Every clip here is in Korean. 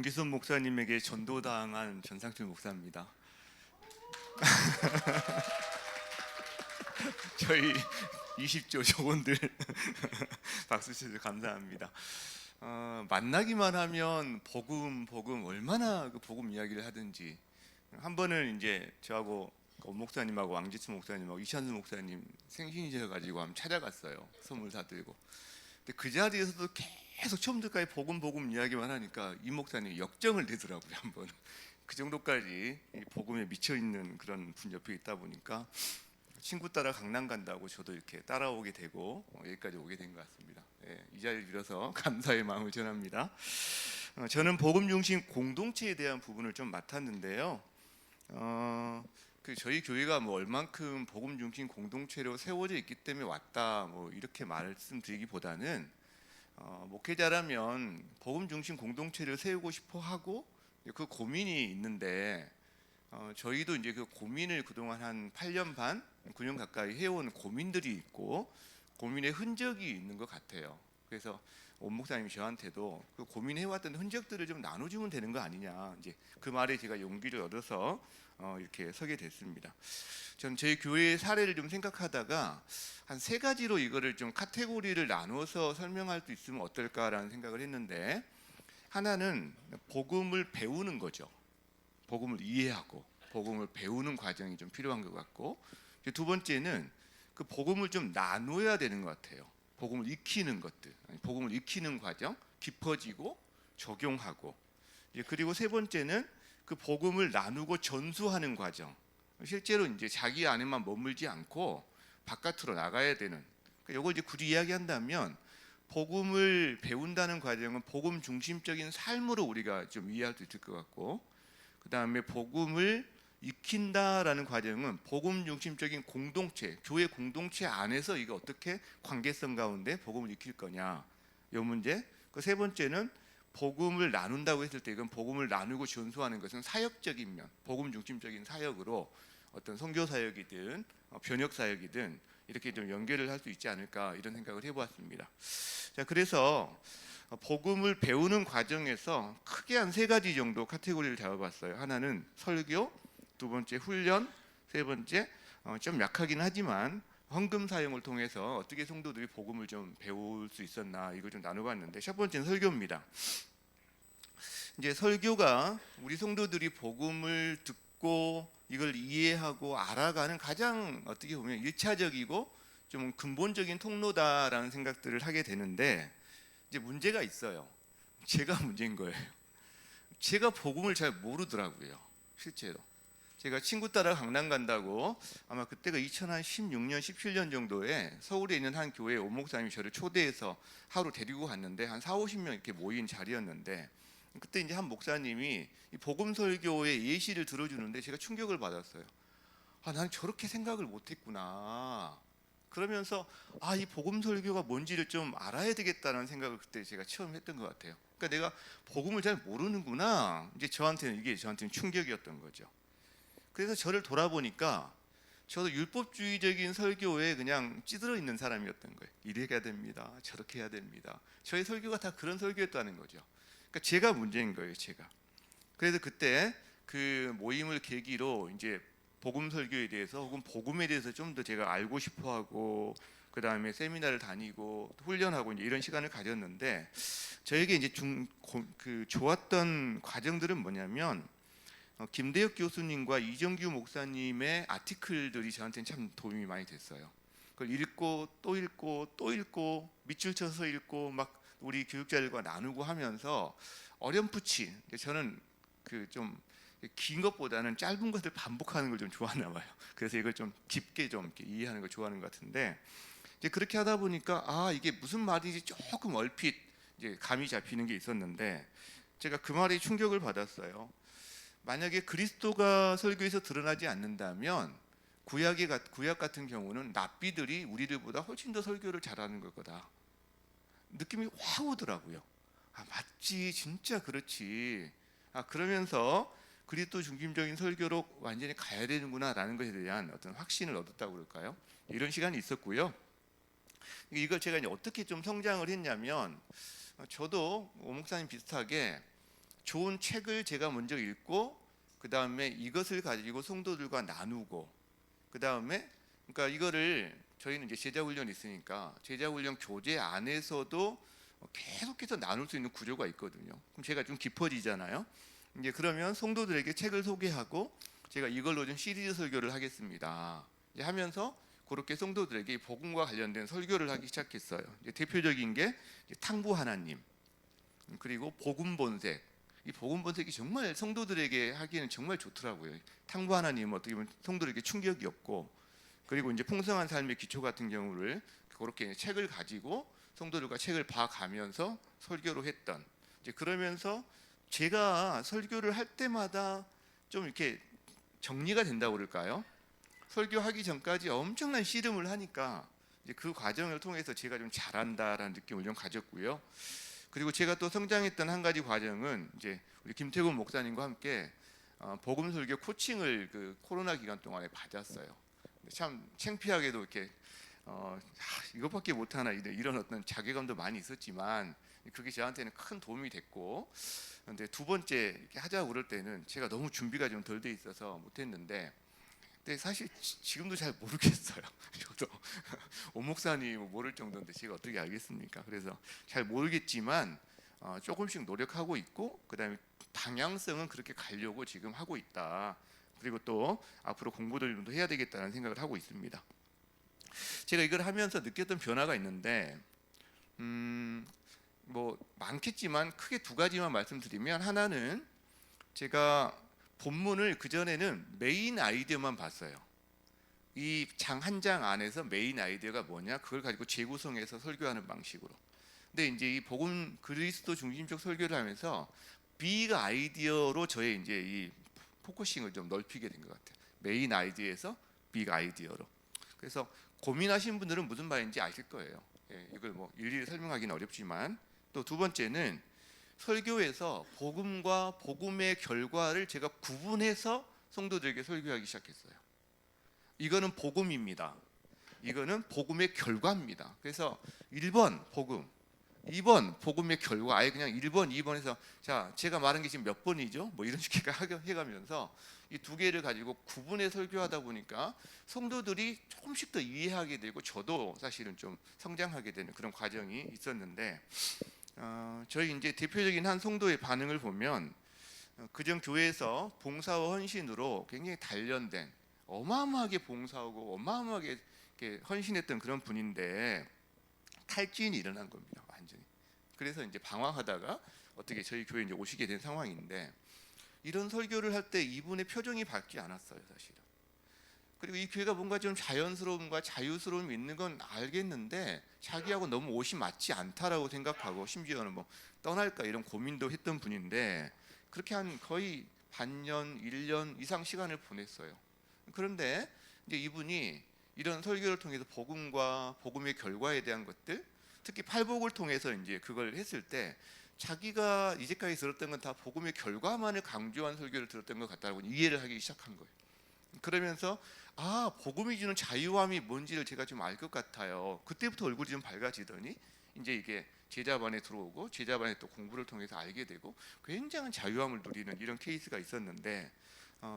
김기순 목사님에게 전도당한 전상철 목사입니다. 저희 20조 조원들 박수 치셔서 감사합니다. 만나기만 하면 복음 얼마나 그 복음 이야기를 하든지. 한 번은 이제 저하고 오 목사님하고 왕지수 목사님하고 이찬수 목사님 생신이셔 가지고 한번 찾아갔어요. 선물 사들고. 근데 그 자리에서도 계속 처음부터까지 복음 이야기만 하니까 이 목사님이 역정을 내더라고요. 한번 그 정도까지 이 복음에 미쳐 있는 그런 분 옆에 있다 보니까 친구 따라 강남 간다고 저도 이렇게 따라오게 되고 여기까지 오게 된 것 같습니다. 이 자리를 빌어서 감사의 마음을 전합니다. 저는 복음 중심 공동체에 대한 부분을 좀 맡았는데요. 저희 교회가 뭐 얼만큼 복음 중심 공동체로 세워져 있기 때문에 왔다 뭐 이렇게 말씀드리기보다는 목회자라면 복음 중심 공동체를 세우고 싶어 하고 그 고민이 있는데 저희도 이제 그 고민을 그동안 한 8년 반, 9년 가까이 해온 고민들이 있고 고민의 흔적이 있는 것 같아요. 그래서 온 목사님이 저한테도 그 고민해왔던 흔적들을 좀 나눠주면 되는 거 아니냐, 이제 그 말에 제가 용기를 얻어서 이렇게 서게 됐습니다. 전 저희 교회의 사례를 좀 생각하다가 한 세 가지로 이거를 좀 카테고리를 나누어서 설명할 수 있으면 어떨까라는 생각을 했는데, 하나는 복음을 배우는 거죠. 복음을 이해하고 복음을 배우는 과정이 좀 필요한 것 같고, 두 번째는 그 복음을 좀 나눠야 되는 것 같아요. 복음을 익히는 것들, 복음을 익히는 과정, 깊어지고 적용하고, 그리고 세 번째는 그 복음을 나누고 전수하는 과정. 실제로 이제 자기 안에만 머물지 않고 바깥으로 나가야 되는. 이걸 이제 굳이 이야기한다면 복음을 배운다는 과정은 복음 중심적인 삶으로 우리가 좀 이해할 수 있을 것 같고, 그 다음에 복음을 익힌다라는 과정은 복음 중심적인 공동체, 교회 공동체 안에서 이거 어떻게 관계성 가운데 복음을 익힐 거냐, 이 문제. 그 세 번째는 복음을 나눈다고 했을 때 이건 복음을 나누고 전수하는 것은 사역적인 면, 복음 중심적인 사역으로 어떤 선교 사역이든 변혁 사역이든 이렇게 좀 연결을 할 수 있지 않을까, 이런 생각을 해보았습니다. 자, 그래서 복음을 배우는 과정에서 크게 한 세 가지 정도 카테고리를 잡아봤어요. 하나는 설교, 두 번째 훈련, 세 번째 좀 약하긴 하지만 헌금 사용을 통해서 어떻게 성도들이 복음을 좀 배울 수 있었나, 이걸 좀 나눠봤는데, 첫 번째는 설교입니다. 이제 설교가 우리 성도들이 복음을 듣고 이걸 이해하고 알아가는 가장 어떻게 보면 1차적이고 좀 근본적인 통로다라는 생각들을 하게 되는데, 이제 문제가 있어요. 제가 문제인 거예요. 제가 복음을 잘 모르더라고요. 실제로 제가 친구 따라 강남 간다고, 아마 그때가 2016년 17년 정도에 서울에 있는 한 교회 오 목사님이 저를 초대해서 하루 데리고 갔는데 한 4, 50명 이렇게 모인 자리였는데, 그때 이제 한 목사님이 이 복음 설교의 예시를 들어주는데 제가 충격을 받았어요. 난 저렇게 생각을 못했구나. 그러면서 이 복음 설교가 뭔지를 좀 알아야 되겠다는 생각을 그때 제가 처음 했던 것 같아요. 그러니까 내가 복음을 잘 모르는구나. 이제 이게 저한테는 충격이었던 거죠. 그래서 저를 돌아보니까 저도 율법주의적인 설교에 그냥 찌들어 있는 사람이었던 거예요. 이렇게 해야 됩니다, 저렇게 해야 됩니다. 저의 설교가 다 그런 설교였다는 거죠. 그러니까 제가 문제인 거예요, 제가. 그래서 그때 그 모임을 계기로 이제 복음 설교에 대해서 혹은 복음에 대해서 좀 더 제가 알고 싶어하고, 그 다음에 세미나를 다니고 훈련하고 이제 이런 시간을 가졌는데, 저에게 이제 좋았던 과정들은 뭐냐면, 김대혁 교수님과 이정규 목사님의 아티클들이 저한테는 참 도움이 많이 됐어요. 그걸 읽고 또 읽고 또 읽고 밑줄 쳐서 읽고 막 우리 교육자들과 나누고 하면서 어렴풋이, 저는 그 좀 긴 것보다는 짧은 것을 반복하는 걸 좀 좋아하나 봐요. 그래서 이걸 좀 깊게 좀 이렇게 이해하는 걸 좋아하는 것 같은데, 이제 그렇게 하다 보니까 이게 무슨 말인지 조금 얼핏 이제 감이 잡히는 게 있었는데, 제가 그 말에 충격을 받았어요. 만약에 그리스도가 설교에서 드러나지 않는다면 구약 같은 경우는 랍비들이 우리들보다 훨씬 더 설교를 잘하는 걸 거다. 느낌이 확 오더라고요. 맞지, 진짜 그렇지. 그러면서 그리스도 중심적인 설교로 완전히 가야 되는구나라는 것에 대한 어떤 확신을 얻었다고 그럴까요? 이런 시간이 있었고요. 이걸 제가 이제 어떻게 좀 성장을 했냐면, 저도 오 목사님 비슷하게 좋은 책을 제가 먼저 읽고 그 다음에 이것을 가지고 성도들과 나누고 그 다음에 그러니까 이거를 저희는 이제 제자훈련이 있으니까 제자훈련 교재 안에서도 계속해서 나눌 수 있는 구조가 있거든요. 그럼 제가 좀 깊어지잖아요. 이제 그러면 성도들에게 책을 소개하고 제가 이걸로 좀 시리즈 설교를 하겠습니다. 이제 하면서 그렇게 성도들에게 복음과 관련된 설교를 하기 시작했어요. 이제 대표적인 게 탕부 하나님 그리고 복음 본색. 이 복음 본색이 정말 성도들에게 하기에는 정말 좋더라고요. 탕부 하나님은 어떻게 보면 성도들에게 충격이었고 그리고 이제 풍성한 삶의 기초 같은 경우를 그렇게 책을 가지고 성도들과 책을 봐가면서 설교를 했던 이제 그러면서 제가 설교를 할 때마다 좀 이렇게 정리가 된다고 그럴까요? 설교하기 전까지 엄청난 씨름을 하니까 이제 그 과정을 통해서 제가 좀 잘한다라는 느낌을 좀 가졌고요. 그리고 제가 또 성장했던 한 가지 과정은 이제 우리 김태곤 목사님과 함께 복음 설교 코칭을 그 코로나 기간 동안에 받았어요. 참 창피하게도 이렇게 이것밖에 못하나 이런 어떤 자괴감도 많이 있었지만 그게 저한테는 큰 도움이 됐고 근데 두 번째 이렇게 하자고 그럴 때는 제가 너무 준비가 좀 덜 돼 있어서 못했는데 근데 사실 지금도 잘 모르겠어요. 저도 오 목사님 모를 정도인데 제가 어떻게 알겠습니까? 그래서 잘 모르겠지만 조금씩 노력하고 있고 그다음에 방향성은 그렇게 가려고 지금 하고 있다. 그리고 또 앞으로 공부도 좀 더 해야 되겠다는 생각을 하고 있습니다. 제가 이걸 하면서 느꼈던 변화가 있는데 뭐 많겠지만 크게 두 가지만 말씀드리면 하나는 제가 본문을 그전에는 메인 아이디어만 봤어요. 이 장 한 장 안에서 메인 아이디어가 뭐냐 그걸 가지고 재구성해서 설교하는 방식으로. 근데 이제 이 복음 그리스도 중심적 설교를 하면서 빅 아이디어로 저의 이제 이 포커싱을 좀 넓히게 된 것 같아요. 메인 아이디어에서 빅 아이디어로. 그래서 고민하신 분들은 무슨 말인지 아실 거예요. 이걸 뭐 일일이 설명하기는 어렵지만 또 두 번째는 설교에서 복음과 복음의 결과를 제가 구분해서 성도들에게 설교하기 시작했어요. 이거는 복음입니다. 이거는 복음의 결과입니다. 그래서 1번 복음, 2번 복음의 결과 아예 그냥 1번, 2번에서 자 제가 말한 게 지금 몇 번이죠? 뭐 이런 식으로 해가면서 이 두 개를 가지고 구분해 설교하다 보니까 성도들이 조금씩 더 이해하게 되고 저도 사실은 좀 성장하게 되는 그런 과정이 있었는데 저희 이제 대표적인 한 성도의 반응을 보면 그전 교회에서 봉사와 헌신으로 굉장히 단련된 어마어마하게 봉사하고 어마어마하게 이렇게 헌신했던 그런 분인데 탈진이 일어난 겁니다. 완전히. 그래서 이제 방황하다가 어떻게 저희 교회에 이제 오시게 된 상황인데 이런 설교를 할 때 이분의 표정이 밝지 않았어요, 사실은. 그리고 이 교회가 뭔가 좀 자연스러움과 자유스러움이 있는 건 알겠는데 자기하고 너무 옷이 맞지 않다라고 생각하고 심지어는 뭐 떠날까 이런 고민도 했던 분인데 그렇게 한 거의 반년, 1년 이상 시간을 보냈어요. 그런데 이제 이분이 이런 설교를 통해서 복음과 복음의 결과에 대한 것들, 특히 팔복을 통해서 이제 그걸 했을 때 자기가 이제까지 들었던 건 다 복음의 결과만을 강조한 설교를 들었던 것 같다고 이해를 하기 시작한 거예요. 그러면서 복음이 주는 자유함이 뭔지를 제가 좀 알 것 같아요. 그때부터 얼굴이 좀 밝아지더니 이제 이게 제자반에 들어오고 제자반에 또 공부를 통해서 알게 되고 굉장한 자유함을 누리는 이런 케이스가 있었는데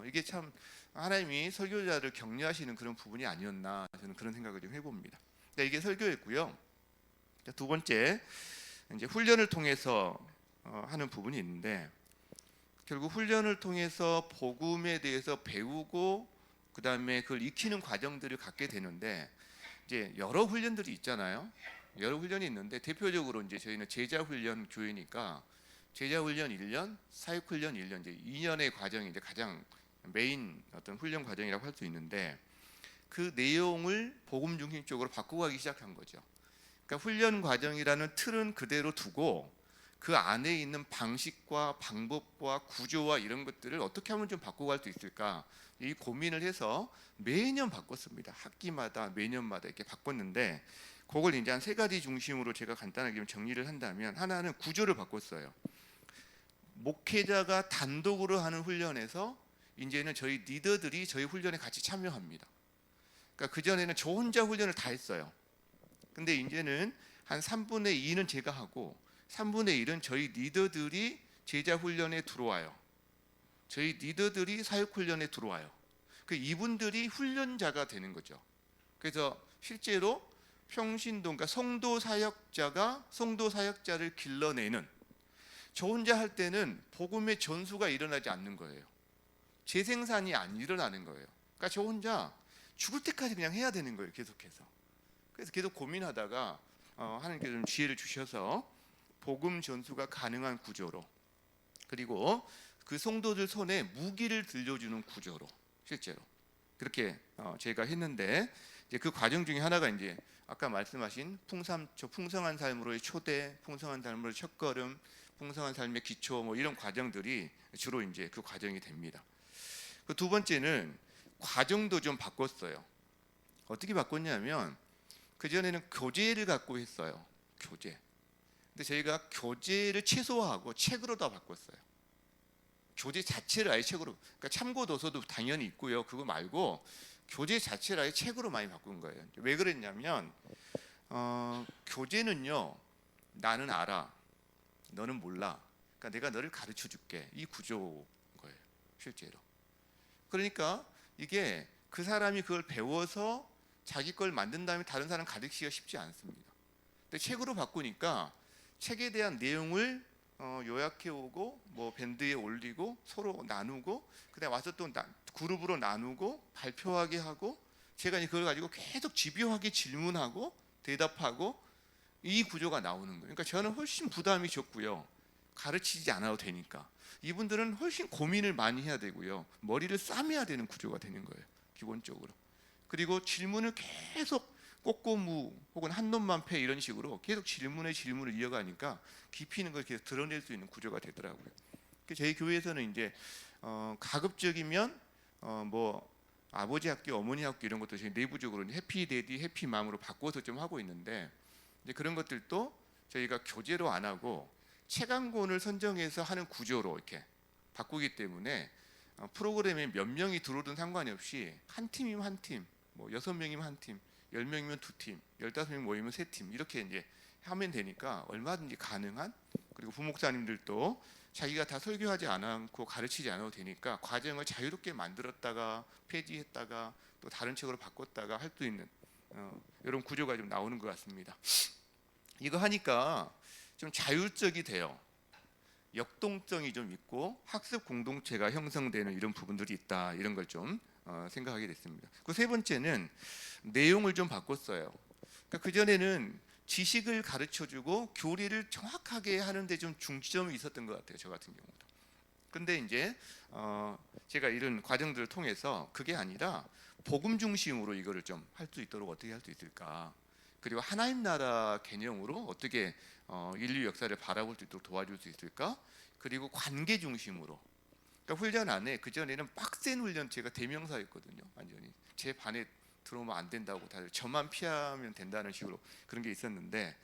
이게 참 하나님이 설교자를 격려하시는 그런 부분이 아니었나 저는 그런 생각을 좀 해봅니다. 이게 설교였고요. 두 번째 이제 훈련을 통해서 하는 부분이 있는데 결국 훈련을 통해서 복음에 대해서 배우고 그 다음에 그걸 익히는 과정들을 갖게 되는데 이제 여러 훈련들이 있잖아요. 여러 훈련이 있는데 대표적으로 이제 저희는 제자 훈련 교회니까 제자 훈련 1년, 사역 훈련 1년 이제 2년의 과정이 이제 가장 메인 어떤 훈련 과정이라고 할 수 있는데 그 내용을 복음 중심적으로 바꿔가기 시작한 거죠. 그러니까 훈련 과정이라는 틀은 그대로 두고 그 안에 있는 방식과 방법과 구조와 이런 것들을 어떻게 하면 좀 바꿔갈 수 있을까 이 고민을 해서 매년 바꿨습니다. 학기마다 매년마다 이렇게 바꿨는데 그걸 이제 한 세 가지 중심으로 제가 간단하게 좀 정리를 한다면 하나는 구조를 바꿨어요. 목회자가 단독으로 하는 훈련에서 이제는 저희 리더들이 저희 훈련에 같이 참여합니다. 그러니까 그전에는 저 혼자 훈련을 다 했어요. 근데 이제는 한 3분의 2는 제가 하고 3분의 1은 저희 리더들이 제자 훈련에 들어와요. 저희 리더들이 사역 훈련에 들어와요. 그 이분들이 훈련자가 되는 거죠. 그래서 실제로 평신도, 그러니까 성도 사역자를 길러내는, 저 혼자 할 때는 복음의 전수가 일어나지 않는 거예요. 재생산이 안 일어나는 거예요. 그러니까 저 혼자 죽을 때까지 그냥 해야 되는 거예요. 계속해서. 그래서 계속 고민하다가 하나님께서 좀 지혜를 주셔서 복음 전수가 가능한 구조로, 그리고 그 성도들 손에 무기를 들려주는 구조로 실제로 그렇게 제가 했는데, 이제 그 과정 중에 하나가 이제 아까 말씀하신 풍성한 삶으로의 초대, 풍성한 삶으로의 첫걸음, 풍성한 삶의 기초, 뭐 이런 과정들이 주로 이제 그 과정이 됩니다. 그 두 번째는 과정도 좀 바꿨어요. 어떻게 바꿨냐면, 그 전에는 교재를 갖고 했어요. 교재. 근데 저희가 교재를 최소화하고 책으로 다 바꿨어요. 교재 자체를 아예 책으로, 그러니까 참고 도서도 당연히 있고요. 그거 말고 교재 자체를 아예 책으로 많이 바꾼 거예요. 왜 그랬냐면, 교재는요, 나는 알아, 너는 몰라. 그러니까 내가 너를 가르쳐 줄게. 이 구조인 거예요, 실제로. 그러니까 이게 그 사람이 그걸 배워서 자기 걸 만든 다음에 다른 사람 가르치기가 쉽지 않습니다. 근데 책으로 바꾸니까 책에 대한 내용을 요약해 오고, 뭐 밴드에 올리고, 서로 나누고, 그다음에 와서 또 그룹으로 나누고 발표하게 하고, 제가 그걸 가지고 계속 집요하게 질문하고 대답하고, 이 구조가 나오는 거예요. 그러니까 저는 훨씬 부담이 적고요. 가르치지 않아도 되니까. 이분들은 훨씬 고민을 많이 해야 되고요. 머리를 싸매야 되는 구조가 되는 거예요, 기본적으로. 그리고 질문을 계속 꼬꼬무 혹은 한 놈만 패 이런 식으로 계속 질문을 이어가니까 깊이 있는 걸 계속 드러낼 수 있는 구조가 되더라고요. 저희 교회에서는 이제 가급적이면 뭐 아버지 학교, 어머니 학교 이런 것도 저희 내부적으로 해피 데디, 해피 맘으로 바꿔서 좀 하고 있는데, 이제 그런 것들도 저희가 교재로 안 하고 책 한 권을 선정해서 하는 구조로 이렇게 바꾸기 때문에 프로그램에 몇 명이 들어오든 상관이 없이 한 팀이면 한 팀, 뭐 6명이면 한 팀, 10명이면 두 팀, 15명 모이면 세 팀, 이렇게 이제 하면 되니까 얼마든지 가능한, 그리고 부목사님들도 자기가 다 설교하지 않고 가르치지 않아도 되니까 과정을 자유롭게 만들었다가 폐지했다가 또 다른 책으로 바꿨다가 할 수 있는 이런 구조가 좀 나오는 것 같습니다. 이거 하니까 좀 자율적이 돼요. 역동성이 좀 있고 학습 공동체가 형성되는 이런 부분들이 있다, 이런 걸 좀 생각하게 됐습니다. 그 세 번째는 내용을 좀 바꿨어요. 그러니까 그전에는 지식을 가르쳐주고 교리를 정확하게 하는데 좀 중점이 있었던 것 같아요, 저 같은 경우도. 근데 이제 제가 이런 과정들을 통해서 그게 아니라 복음 중심으로 이거를 좀 할 수 있도록 어떻게 할 수 있을까, 그리고 하나님 나라 개념으로 어떻게 인류 역사를 바라볼 수 있도록 도와줄 수 있을까, 그리고 관계 중심으로. 그러니까 훈련 안에 그전에는 빡센 훈련, 제가 대명사였거든요. 완전히 제 반에 들어오면 안 된다고, 다들 저만 피하면 된다는 식으로 그런 게 있었는데,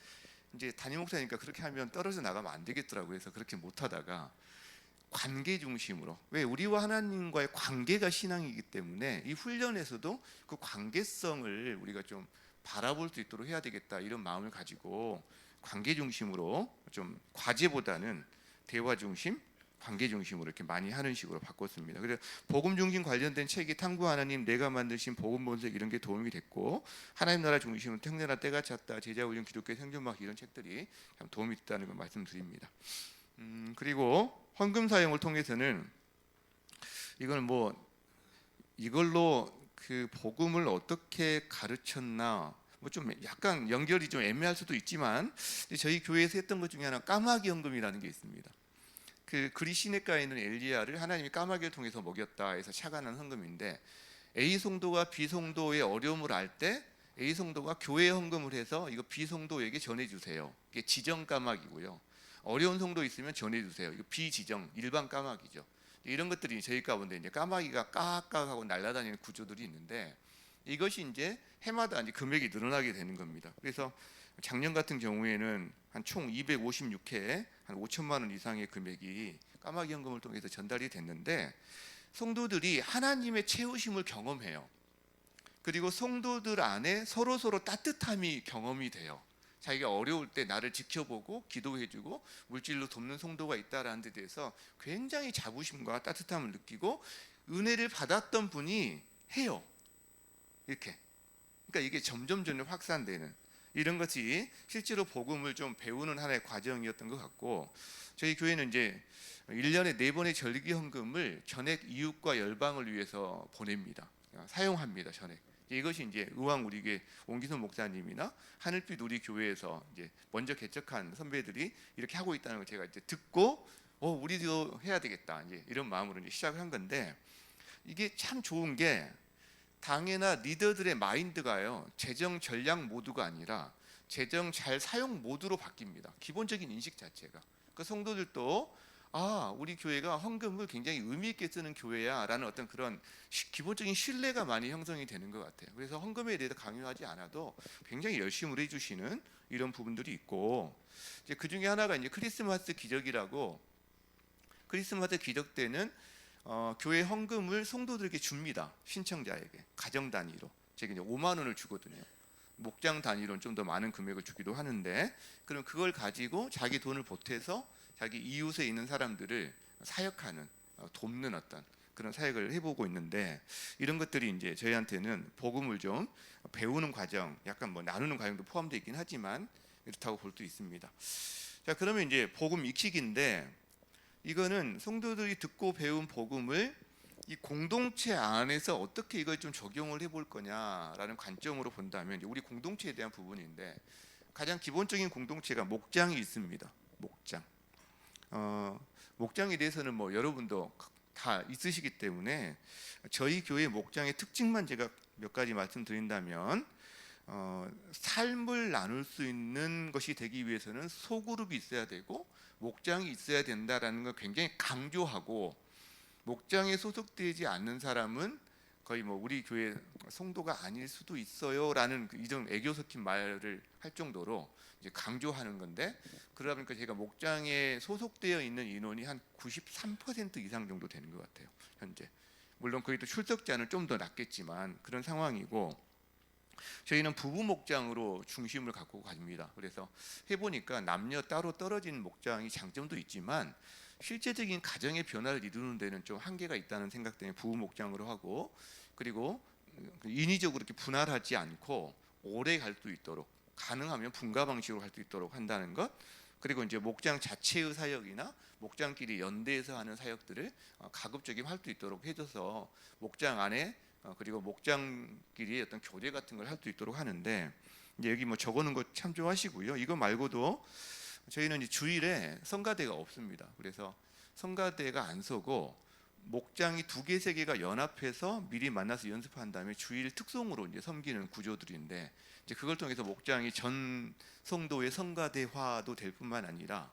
이제 담임 목사니까 그렇게 하면 떨어져 나가면 안 되겠더라고요. 그래서 그렇게 못 하다가 관계 중심으로, 왜 우리와 하나님과의 관계가 신앙이기 때문에 이 훈련에서도 그 관계성을 우리가 좀 바라볼 수 있도록 해야 되겠다, 이런 마음을 가지고 관계 중심으로, 좀 과제보다는 대화 중심, 관계 중심으로 이렇게 많이 하는 식으로 바꿨습니다. 그래서 복음 중심 관련된 책이 탕구 하나님, 내가 만드신 복음 본색, 이런 게 도움이 됐고, 하나님 나라 중심은 특례나 때가 찼다, 제자 훈련, 기독교 생존막, 이런 책들이 참 도움이 됐다는 걸 말씀드립니다. 그리고 헌금 사용을 통해서는 이건 뭐 이걸로 그 복음을 어떻게 가르쳤나, 뭐 좀 약간 연결이 좀 애매할 수도 있지만, 저희 교회에서 했던 것 중에 하나 까마귀 헌금이라는 게 있습니다. 그 그리시네가에 있는 엘리야를 하나님이 까마귀를 통해서 먹였다 해서 착안한 헌금인데, A 성도가 B 성도의 어려움을 알 때 A 성도가 교회 헌금을 해서 이거 B 성도에게 전해주세요. 이게 지정 까마귀고요. 어려운 성도 있으면 전해주세요. 이거 비지정, 일반 까마귀죠. 이런 것들이 저희 가운데 이제 까마귀가 까악까악하고 날아다니는 구조들이 있는데, 이것이 이제 해마다 이제 금액이 늘어나게 되는 겁니다. 그래서 작년 같은 경우에는 한 총 256회에 한 5천만 원 이상의 금액이 까마귀 헌금을 통해서 전달이 됐는데, 성도들이 하나님의 채우심을 경험해요. 그리고 성도들 안에 서로 따뜻함이 경험이 돼요. 자기가 어려울 때 나를 지켜보고 기도해주고 물질로 돕는 성도가 있다라는 데 대해서 굉장히 자부심과 따뜻함을 느끼고 은혜를 받았던 분이 해요. 이렇게. 그러니까 이게 점점 확산되는 이런 것이 실제로 복음을 좀 배우는 하나의 과정이었던 것 같고, 저희 교회는 이제 1년에 4번의 절기 헌금을 전액 이웃과 열방을 위해서 보냅니다. 사용합니다. 전액. 이것이 이제 의왕 우리 교회 옹기선 목사님이나 하늘빛 우리 교회에서 이제 먼저 개척한 선배들이 이렇게 하고 있다는 걸 제가 이제 듣고 우리도 해야 되겠다 이제 이런 마음으로 이제 시작을 한 건데, 이게 참 좋은 게 당회나 리더들의 마인드가요, 재정 전략 모드가 아니라 재정 잘 사용 모드로 바뀝니다. 기본적인 인식 자체가. 그 성도들도 우리 교회가 헌금을 굉장히 의미 있게 쓰는 교회야라는 어떤 그런 기본적인 신뢰가 많이 형성이 되는 것 같아요. 그래서 헌금에 대해서 강요하지 않아도 굉장히 열심히 해주시는 이런 부분들이 있고, 이제 그 중에 하나가 이제 크리스마스 기적이라고, 크리스마스 기적 때는 교회 헌금을 성도들에게 줍니다. 신청자에게 가정 단위로. 제가 이제 5만 원을 주거든요. 목장 단위로는 좀 더 많은 금액을 주기도 하는데, 그럼 그걸 가지고 자기 돈을 보태서 자기 이웃에 있는 사람들을 사역하는, 돕는 어떤 그런 사역을 해보고 있는데, 이런 것들이 이제 저희한테는 복음을 좀 배우는 과정, 약간 뭐 나누는 과정도 포함되어 있긴 하지만 이렇다고 볼 수 있습니다. 자, 그러면 이제 복음 익히기인데, 이거는 성도들이 듣고 배운 복음을 이 공동체 안에서 어떻게 이걸 좀 적용을 해볼 거냐라는 관점으로 본다면, 우리 공동체에 대한 부분인데, 가장 기본적인 공동체가 목장이 있습니다. 목장. 목장에 대해서는 뭐 여러분도 다 있으시기 때문에 저희 교회 목장의 특징만 제가 몇 가지 말씀드린다면, 삶을 나눌 수 있는 것이 되기 위해서는 소그룹이 있어야 되고 목장이 있어야 된다라는 걸 굉장히 강조하고, 목장에 소속되지 않는 사람은 거의 뭐 우리 교회 성도가 아닐 수도 있어요라는 이런 애교 섞인 말을 할 정도로 이제 강조하는 건데, 그러다 보니까 제가 목장에 소속되어 있는 인원이 한 93% 이상 정도 되는 것 같아요, 현재. 물론 거기도 출석자는 좀 더 낮겠지만 그런 상황이고, 저희는 부부 목장으로 중심을 갖고 갑니다. 그래서 해보니까 남녀 따로 떨어진 목장이 장점도 있지만 실제적인 가정의 변화를 이루는 데는 좀 한계가 있다는 생각 때문에 부부 목장으로 하고, 그리고 인위적으로 이렇게 분할하지 않고 오래 갈 수 있도록, 가능하면 분가 방식으로 할 수 있도록 한다는 것, 그리고 이제 목장 자체의 사역이나 목장끼리 연대해서 하는 사역들을 가급적이면 할 수 있도록 해줘서 목장 안에 그리고 목장끼리 어떤 교제 같은 걸 할 수 있도록 하는데, 이제 여기 뭐 적어놓은 거 참조하시고요. 이거 말고도 저희는 이제 주일에 성가대가 없습니다. 그래서 성가대가 안 서고 목장이 2개, 3개가 연합해서 미리 만나서 연습한 다음에 주일 특송으로 이제 섬기는 구조들인데, 이제 그걸 통해서 목장이 전 성도의 성가대화도 될 뿐만 아니라,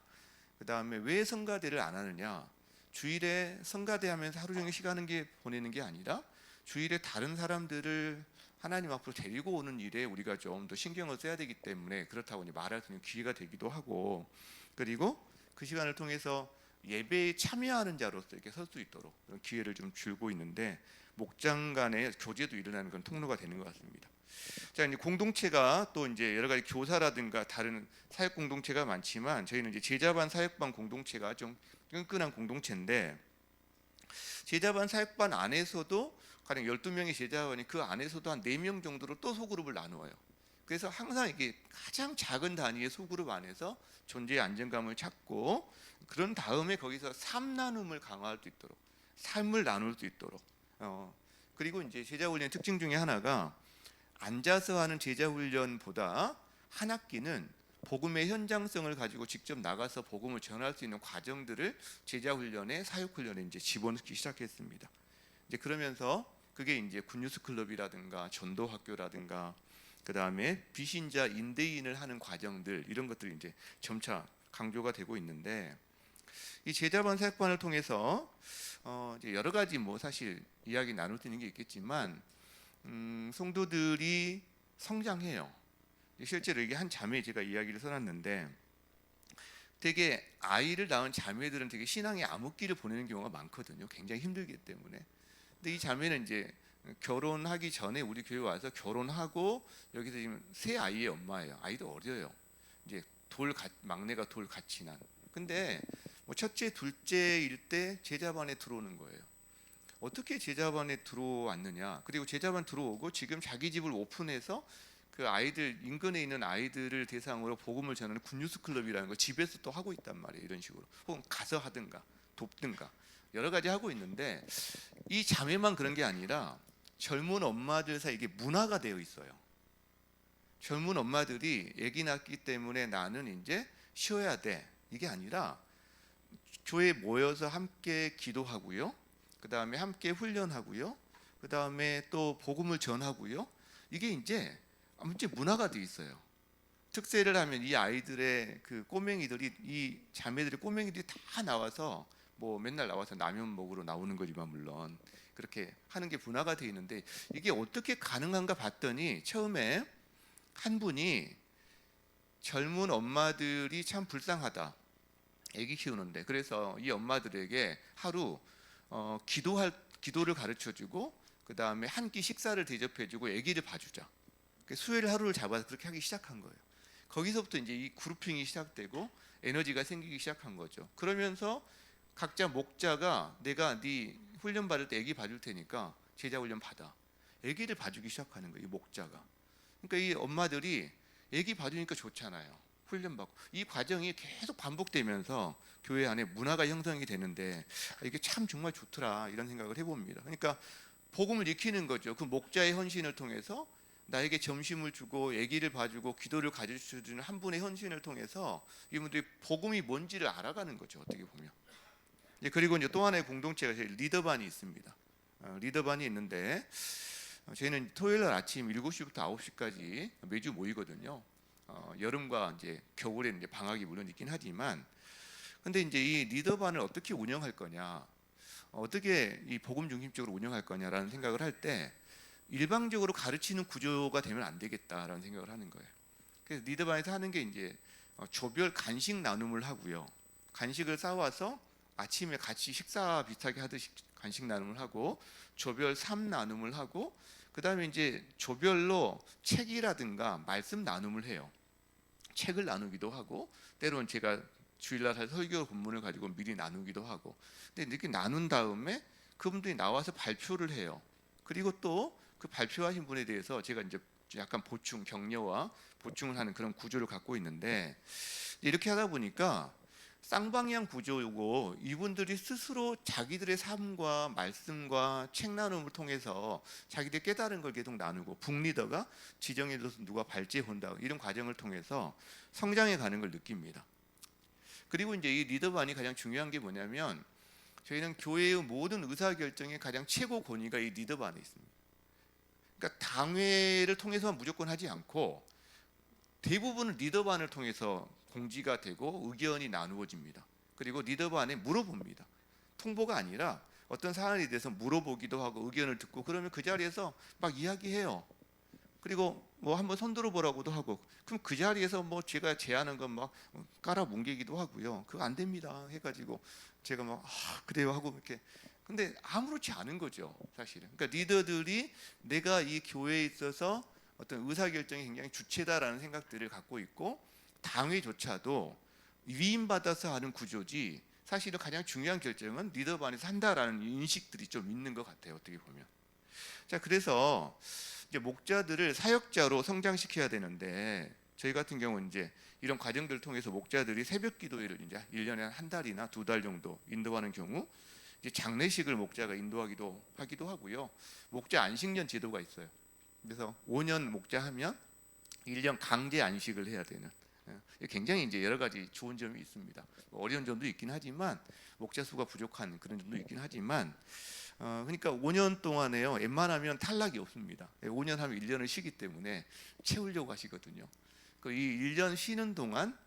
그 다음에 왜 성가대를 안 하느냐, 주일에 성가대 하면서 하루 종일 시간을 보내는 게 아니라 주일에 다른 사람들을 하나님 앞으로 데리고 오는 일에 우리가 좀 더 신경을 써야 되기 때문에 그렇다고 말할 수 있는 기회가 되기도 하고, 그리고 그 시간을 통해서 예배에 참여하는 자로서 이렇게 설 수 있도록 그런 기회를 좀 주고 있는데, 목장 간의 교제도 일어나는 그런 통로가 되는 것 같습니다. 자, 이제 공동체가 또 이제 여러 가지 교사라든가 다른 사역 공동체가 많지만, 저희는 이제 제자반 사역반 공동체가 좀 끈끈한 공동체인데, 제자반 사역반 안에서도 가령 12명의 제자반이 그 안에서도 한 4명 정도로 또 소그룹을 나누어요. 그래서 항상 이게 가장 작은 단위의 소그룹 안에서 존재의 안정감을 찾고, 그런 다음에 거기서 삶 나눔을 강화할 수 있도록, 삶을 나눌 수 있도록. 그리고 이제 제자 훈련 특징 중에 하나가, 앉아서 하는 제자 훈련보다 한 학기는 복음의 현장성을 가지고 직접 나가서 복음을 전할 수 있는 과정들을 제자 훈련에, 사역 훈련에 이제 집어넣기 시작했습니다. 이제 그러면서 그게 이제 굿뉴스 클럽이라든가 전도 학교라든가, 그 다음에 비신자 인대인을 하는 과정들, 이런 것들이 이제 점차 강조가 되고 있는데, 이 제자반 사역반을 통해서 이제 여러 가지 뭐 사실 이야기 나눌 수 있는 게 있겠지만, 성도들이 성장해요. 실제로 이게 한 자매 제가 이야기를 써놨는데, 되게 아이를 낳은 자매들은 되게 신앙의 암흑기를 보내는 경우가 많거든요. 굉장히 힘들기 때문에. 근데 이 자매는 이제 결혼하기 전에 우리 교회 와서 결혼하고 여기서 지금 3 아이의 엄마예요. 아이도 어려요. 막내가 돌같이 난. 근데 뭐 첫째, 둘째일 때 제자반에 들어오는 거예요. 어떻게 제자반에 들어왔느냐? 그리고 제자반 들어오고 지금 자기 집을 오픈해서 그 아이들 인근에 있는 아이들을 대상으로 복음을 전하는 굿뉴스 클럽이라는 거 집에서 또 하고 있단 말이에요. 이런 식으로 혹은 가서 하든가 돕든가 여러 가지 하고 있는데 이 자매만 그런 게 아니라 젊은 엄마들 사이에 이게 문화가 되어 있어요. 젊은 엄마들이 아기 낳기 때문에 나는 이제 쉬어야 돼. 이게 아니라 교회에 모여서 함께 기도하고요. 그 다음에 함께 훈련하고요. 그 다음에 또 복음을 전하고요. 이게 이제 문화가 돼 있어요. 특세를 하면 이 아이들의 그 꼬맹이들이 이 자매들의 꼬맹이들이 다 나와서 뭐 맨날 나와서 라면 먹으러 나오는 거지만 물론 그렇게 하는 게 문화가 돼 있는데 이게 어떻게 가능한가 봤더니 처음에 한 분이 젊은 엄마들이 참 불쌍하다. 아기 키우는데 그래서 이 엄마들에게 하루 기도를 가르쳐주고 그 다음에 한 끼 식사를 대접해주고 아기를 봐주자. 수요일 하루를 잡아서 그렇게 하기 시작한 거예요. 거기서부터 이제 이 그룹핑이 시작되고 에너지가 생기기 시작한 거죠. 그러면서 각자 목자가 내가 네 훈련 받을 때 아기 봐줄 테니까 제자 훈련 받아. 아기를 봐주기 시작하는 거예요. 이 목자가. 그러니까 이 엄마들이 아기 봐주니까 좋잖아요. 훈련받고 이 과정이 계속 반복되면서 교회 안에 문화가 형성이 되는데 이게 참 정말 좋더라 이런 생각을 해봅니다. 그러니까 복음을 익히는 거죠. 그 목자의 헌신을 통해서 나에게 점심을 주고 아기를 봐주고 기도를 가르쳐주는 한 분의 헌신을 통해서 이분들이 복음이 뭔지를 알아가는 거죠. 어떻게 보면. 그리고 이제 또 하나의 공동체가 리더반이 있습니다. 리더반이 있는데 저희는 토요일 날 아침 7시부터 9시까지 매주 모이거든요. 여름과 이제 겨울에는 이제 방학이 물론 있긴 하지만 근데 이제 이 리더반을 어떻게 운영할 거냐, 어떻게 이 복음 중심적으로 운영할 거냐라는 생각을 할 때 일방적으로 가르치는 구조가 되면 안 되겠다라는 생각을 하는 거예요. 그래서 리더반에서 하는 게 이제 조별 간식 나눔을 하고요. 간식을 싸와서 아침에 같이 식사 비슷하게 하듯이 간식 나눔을 하고 조별 삶 나눔을 하고 그 다음에 이제 조별로 책이라든가 말씀 나눔을 해요. 책을 나누기도 하고 때로는 제가 주일날 할 설교 본문을 가지고 미리 나누기도 하고 근데 이렇게 나눈 다음에 그분들이 나와서 발표를 해요. 그리고 또 그 발표하신 분에 대해서 제가 이제 약간 보충, 격려와 보충을 하는 그런 구조를 갖고 있는데 이렇게 하다 보니까 쌍방향 구조고 이분들이 스스로 자기들의 삶과 말씀과 책 나눔을 통해서 자기들이 깨달은 걸 계속 나누고 북리더가 지정해줘서 누가 발제해 본다 이런 과정을 통해서 성장해 가는 걸 느낍니다. 그리고 이제 이 리더반이 가장 중요한 게 뭐냐면 저희는 교회의 모든 의사결정의 가장 최고 권위가 이 리더반에 있습니다. 그러니까 당회를 통해서만 무조건 하지 않고 대부분은 리더반을 통해서 공지가 되고 의견이 나누어집니다. 그리고 리더반에 물어봅니다. 통보가 아니라 어떤 사안에 대해서 물어보기도 하고 의견을 듣고 그러면 그 자리에서 막 이야기해요. 그리고 뭐 한번 손들어 보라고도 하고 그럼 그 자리에서 뭐 제가 제안한 건 막 깔아 뭉개기도 하고요. 그거 안 됩니다 해가지고 제가 막 그래요 하고 이렇게 근데 아무렇지 않은 거죠 사실은. 그러니까 리더들이 내가 이 교회에 있어서 어떤 의사결정이 굉장히 주체다라는 생각들을 갖고 있고 당회조차도 위임받아서 하는 구조지 사실은 가장 중요한 결정은 리더반에서 한다라는 인식들이 좀 있는 것 같아요 어떻게 보면. 자 그래서 이제 목자들을 사역자로 성장시켜야 되는데 저희 같은 경우는 이제 이런 과정들을 통해서 목자들이 새벽 기도회를 이제 1년에 한 달이나 2달 정도 인도하는 경우 이제 장례식을 목자가 인도하기도 하고요. 목자 안식년 제도가 있어요. 그래서 5년 목자하면 1년 강제 안식을 해야 되는 굉장히 이제 여러 가지 좋은 점이 있습니다. 어려운 점도 있긴 하지만 목자 수가 부족한 그런 점도 있긴 하지만 그러니까 5년 동안에요 웬만하면 탈락이 없습니다. 5년 하면 1년을 쉬기 때문에 채우려고 하시거든요. 이 1년 쉬는 동안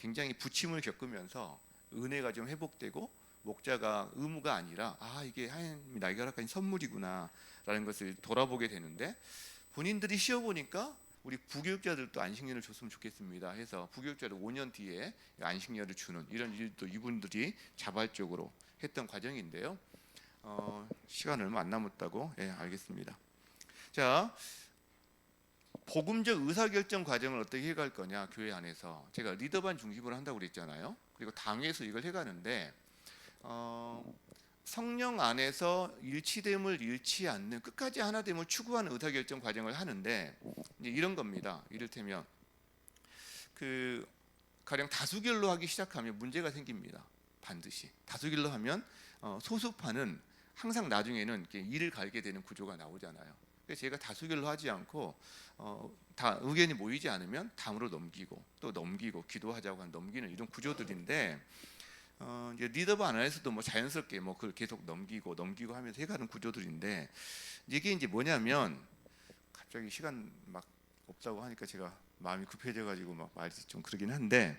굉장히 부침을 겪으면서 은혜가 좀 회복되고 목자가 의무가 아니라 이게 하나님이 나에게 허락한 선물이구나 라는 것을 돌아보게 되는데 본인들이 쉬어보니까 우리 부교육자들도 안식년을 줬으면 좋겠습니다 해서 부교육자를 5년 뒤에 안식년을 주는 이런 일도 이분들이 자발적으로 했던 과정인데요. 시간 얼마 안 남았다고 알겠습니다. 자 복음적 의사결정 과정을 어떻게 해갈 거냐, 교회 안에서 제가 리더반 중심으로 한다고 그랬잖아요. 그리고 당에서 이걸 해가는데 성령 안에서 일치됨을 잃지 않는 끝까지 하나됨을 추구하는 의사결정 과정을 하는데 이제 이런 겁니다. 이를테면 가령 다수결로 하기 시작하면 문제가 생깁니다. 반드시 다수결로 하면 소수파는 항상 나중에는 이를 갈게 되는 구조가 나오잖아요. 그래서 제가 다수결로 하지 않고 다 의견이 모이지 않으면 당으로 넘기고 또 넘기고 기도하자고 한 넘기는 이런 구조들인데 이제 리더반 안에서도 뭐 자연스럽게 뭐 그걸 계속 넘기고 하면서 해가는 구조들인데 이게 이제 뭐냐면 갑자기 시간 막 없다고 하니까 제가 마음이 급해져가지고 막 말이 좀 그러긴 한데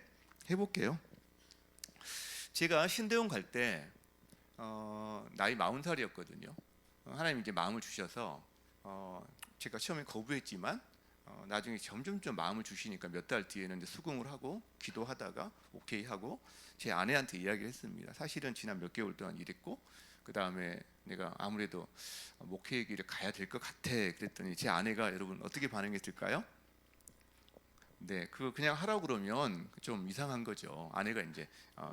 해볼게요. 제가 신대원 갈 때 나이 40살이었거든요. 하나님 이제 마음을 주셔서 제가 처음에 거부했지만 나중에 점점점 마음을 주시니까 몇 달 뒤에는 이제 수긍을 하고 기도하다가 오케이 하고 제 아내한테 이야기를 했습니다. 사실은 지난 몇 개월 동안 이랬고 그 다음에 내가 아무래도 목회의 길에 가야 될 것 같아 그랬더니 제 아내가 여러분 어떻게 반응했을까요? 네, 그거 그냥 하라고 그러면 좀 이상한 거죠. 아내가 이제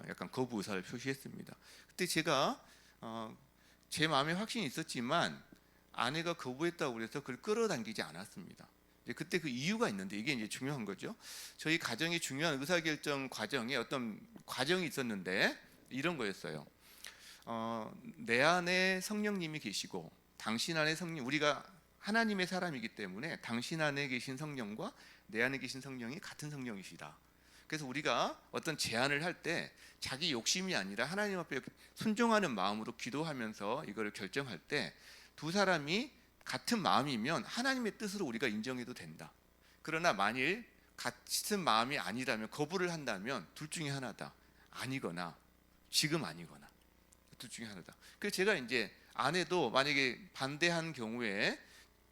약간 거부 의사를 표시했습니다. 그때 제가 제 마음에 확신이 있었지만 아내가 거부했다고 그래서 그걸 끌어당기지 않았습니다. 그때 그 이유가 있는데 이게 이제 중요한 거죠. 저희 가정의 중요한 의사결정 과정에 어떤 과정이 있었는데 이런 거였어요. 내 안에 성령님이 계시고 당신 안에 성령, 우리가 하나님의 사람이기 때문에 당신 안에 계신 성령과 내 안에 계신 성령이 같은 성령이시다. 그래서 우리가 어떤 제안을 할 때 자기 욕심이 아니라 하나님 앞에 순종하는 마음으로 기도하면서 이거를 결정할 때 두 사람이 같은 마음이면 하나님의 뜻으로 우리가 인정해도 된다. 그러나 만일 같은 마음이 아니라면 거부를 한다면 둘 중에 하나다. 아니거나 지금 아니거나 둘 중에 하나다. 그래서 제가 이제 아내도 만약에 반대한 경우에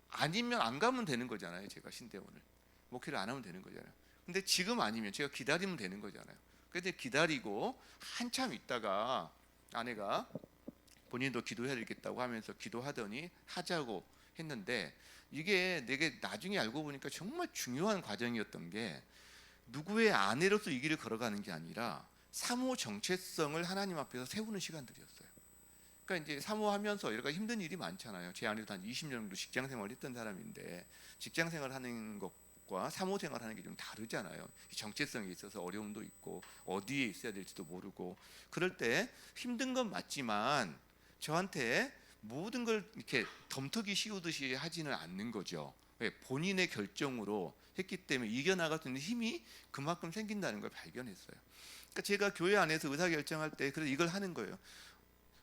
아니면 안 가면 되는 거잖아요. 제가 신대원을 목회를 안 하면 되는 거잖아요. 근데 지금 아니면 제가 기다리면 되는 거잖아요. 그런데 기다리고 한참 있다가 아내가 본인도 기도해야 되겠다고 하면서 기도하더니 하자고 했는데 이게 내게 나중에 알고 보니까 정말 중요한 과정이었던 게 누구의 아내로서 이 길을 걸어가는 게 아니라 사모 정체성을 하나님 앞에서 세우는 시간들이었어요. 그러니까 이제 사모하면서 여러 가지 힘든 일이 많잖아요. 제 아내도 한 20년 정도 직장 생활을 했던 사람인데 직장 생활하는 것과 사모 생활하는 게 좀 다르잖아요. 정체성에 있어서 어려움도 있고 어디에 있어야 될지도 모르고 그럴 때 힘든 건 맞지만 저한테 모든 걸 이렇게 덤터기 씌우듯이 하지는 않는 거죠. 본인의 결정으로 했기 때문에 이겨나갈 수 있는 힘이 그만큼 생긴다는 걸 발견했어요. 그러니까 제가 교회 안에서 의사결정할 때 그래서 이걸 하는 거예요.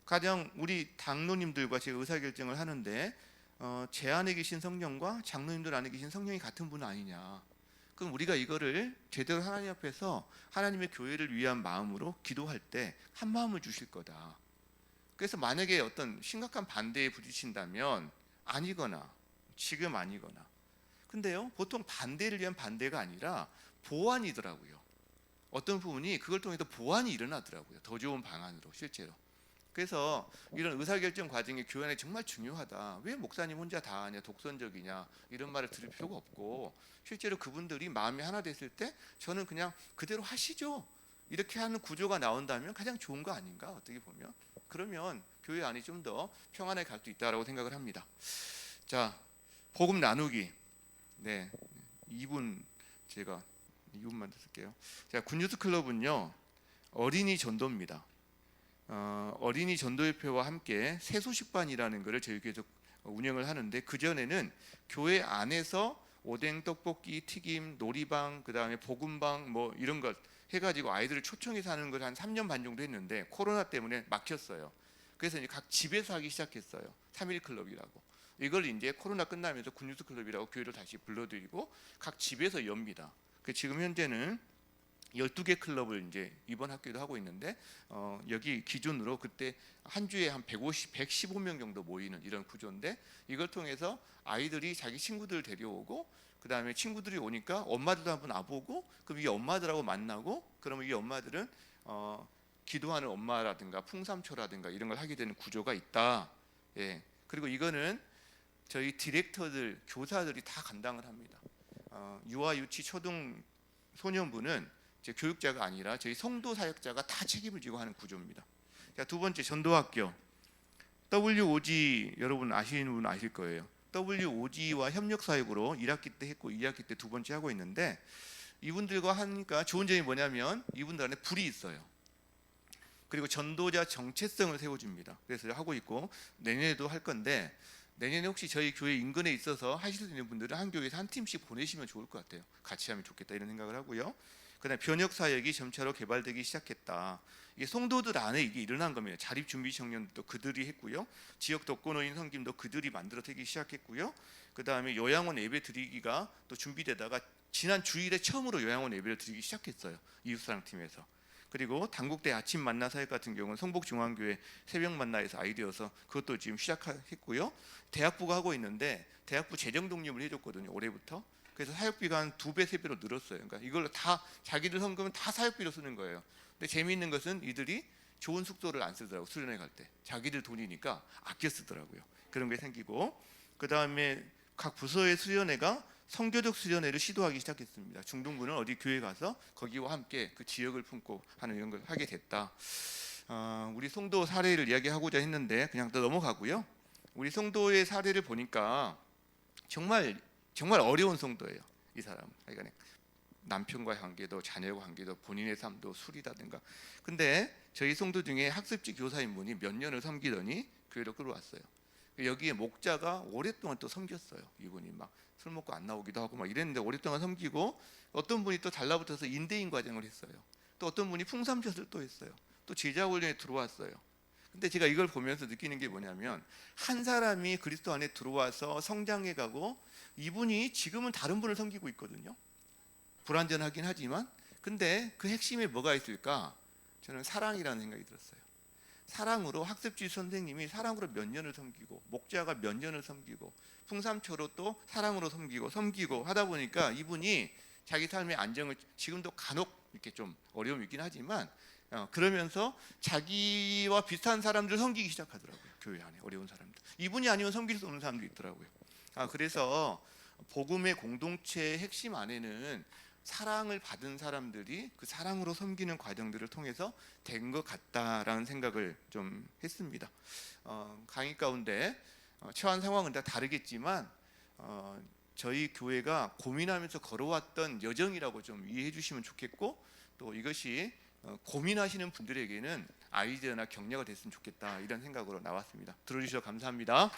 가령 우리 장로님들과 제가 의사결정을 하는데 제 안에 계신 성령과 장로님들 안에 계신 성령이 같은 분 아니냐. 그럼 우리가 이거를 제대로 하나님 앞에서 하나님의 교회를 위한 마음으로 기도할 때 한 마음을 주실 거다. 그래서 만약에 어떤 심각한 반대에 부딪힌다면 아니거나 지금 아니거나 근데요 보통 반대를 위한 반대가 아니라 보완이더라고요. 어떤 부분이 그걸 통해서 보완이 일어나더라고요. 더 좋은 방안으로 실제로. 그래서 이런 의사결정 과정이 교회 안에 정말 중요하다. 왜 목사님 혼자 다 하냐 독선적이냐 이런 말을 들을 필요가 없고 실제로 그분들이 마음이 하나 됐을 때 저는 그냥 그대로 하시죠 이렇게 하는 구조가 나온다면 가장 좋은 거 아닌가 어떻게 보면. 그러면 교회 안이 좀 더 평안하게 갈 수 있다라고 생각을 합니다. 자, 복음 나누기. 네, 2분 제가 2분만 더 쓸게요. 자, 굿뉴스 클럽은요 어린이 전도입니다. 어린이 전도협회와 함께 새소식반이라는 것을 저희 계속 운영을 하는데 그 전에는 교회 안에서 오뎅, 떡볶이, 튀김, 놀이방, 그 다음에 복음방 뭐 이런 것 해가지고 아이들을 초청해서 하는 걸 한 3년 반 정도 했는데 코로나 때문에 막혔어요. 그래서 이제 각 집에서 하기 시작했어요. 3일 클럽이라고. 이걸 이제 코로나 끝나면서 굿뉴스 클럽이라고 교회를 다시 불러드리고 각 집에서 엽니다. 지금 현재는 12개 클럽을 이제 이번 학교도 하고 있는데 여기 기준으로 그때 한 주에 한 115명 정도 모이는 이런 구조인데 이걸 통해서 아이들이 자기 친구들을 데려오고 그 다음에 친구들이 오니까 엄마들도 한번 와보고 그럼 이 엄마들하고 만나고 그러면 이 엄마들은 기도하는 엄마라든가 풍삼초라든가 이런 걸 하게 되는 구조가 있다. 예. 그리고 이거는 저희 디렉터들 교사들이 다 감당을 합니다. 유아 유치 초등 소년부는 이제 교육자가 아니라 저희 성도 사역자가 다 책임을 지고 하는 구조입니다. 자, 두 번째 전도학교. WOG 여러분 아시는 분 아실 거예요. WOG와 협력 사역으로 1학기 때 했고 2학기 때 두 번째 하고 있는데, 이분들과 하니까 좋은 점이 뭐냐면 이분들 안에 불이 있어요. 그리고 전도자 정체성을 세워줍니다. 그래서 하고 있고 내년에도 할 건데, 내년에 혹시 저희 교회 인근에 있어서 하실 수 있는 분들은 한 교회에서 한 팀씩 보내시면 좋을 것 같아요. 같이 하면 좋겠다 이런 생각을 하고요. 그다음에 변혁 사역이 점차로 개발되기 시작했다. 이게 성도들 안에 이게 일어난 겁니다. 자립 준비 청년도 그들이 했고요. 지역 독거노인 섬김도 그들이 만들어 되기 시작했고요. 그다음에 요양원 예배 드리기가 또 준비되다가 지난 주일에 처음으로 요양원 예배를 드리기 시작했어요. 이웃사랑 팀에서. 그리고 단국대 아침 만나 사역 같은 경우는 성복중앙교회 새벽 만나에서 아이디어서 그것도 지금 시작했고요. 대학부가 하고 있는데 대학부 재정 독립을 해줬거든요. 올해부터. 그래서 사역비가 한 2배, 3배로 늘었어요. 그러니까 이걸로 다 자기들 성금은 다 사역비로 쓰는 거예요. 근데 재미있는 것은 이들이 좋은 숙소를 안 쓰더라고. 수련회 갈 때 자기들 돈이니까 아껴 쓰더라고요. 그런 게 생기고, 그 다음에 각 부서의 수련회가 성교적 수련회를 시도하기 시작했습니다. 중동부는 어디 교회 가서 거기와 함께 그 지역을 품고 하는 이런 걸 하게 됐다. 우리 송도 사례를 이야기하고자 했는데 그냥 또 넘어가고요. 우리 송도의 사례를 보니까 정말 어려운 송도예요. 이 사람. 그러니까 남편과의 관계도 자녀과 관계도 본인의 삶도 술이라든가. 근데 저희 송도 중에 학습지 교사인 분이 몇 년을 섬기더니 교회로 끌어왔어요. 여기에 목자가 오랫동안 또 섬겼어요. 이분이 막 술 먹고 안 나오기도 하고 막 이랬는데 오랫동안 섬기고, 어떤 분이 또 달라붙어서 인대인 과정을 했어요. 또 어떤 분이 풍삼샷을 또 했어요. 또 제자 훈련에 들어왔어요. 근데 제가 이걸 보면서 느끼는 게 뭐냐면, 한 사람이 그리스도 안에 들어와서 성장해 가고 이분이 지금은 다른 분을 섬기고 있거든요. 불완전하긴 하지만. 근데 그 핵심에 뭐가 있을까? 저는 사랑이라는 생각이 들었어요. 사랑으로, 학습지 선생님이 사랑으로 몇 년을 섬기고, 목자가 몇 년을 섬기고, 풍삼초로 또 사랑으로 섬기고 하다 보니까 이분이 자기 삶의 안정을, 지금도 간혹 이렇게 좀 어려움이 있긴 하지만 그러면서 자기와 비슷한 사람들 섬기기 시작하더라고요. 교회 안에 어려운 사람들. 이분이 아니면 섬길 수 없는 사람도 있더라고요. 그래서 복음의 공동체의 핵심 안에는 사랑을 받은 사람들이 그 사랑으로 섬기는 과정들을 통해서 된 것 같다라는 생각을 좀 했습니다. 강의 가운데 처한 상황은 다 다르겠지만 저희 교회가 고민하면서 걸어왔던 여정이라고 좀 이해해 주시면 좋겠고, 또 이것이 고민하시는 분들에게는 아이디어나 격려가 됐으면 좋겠다, 이런 생각으로 나왔습니다. 들어주셔서 감사합니다.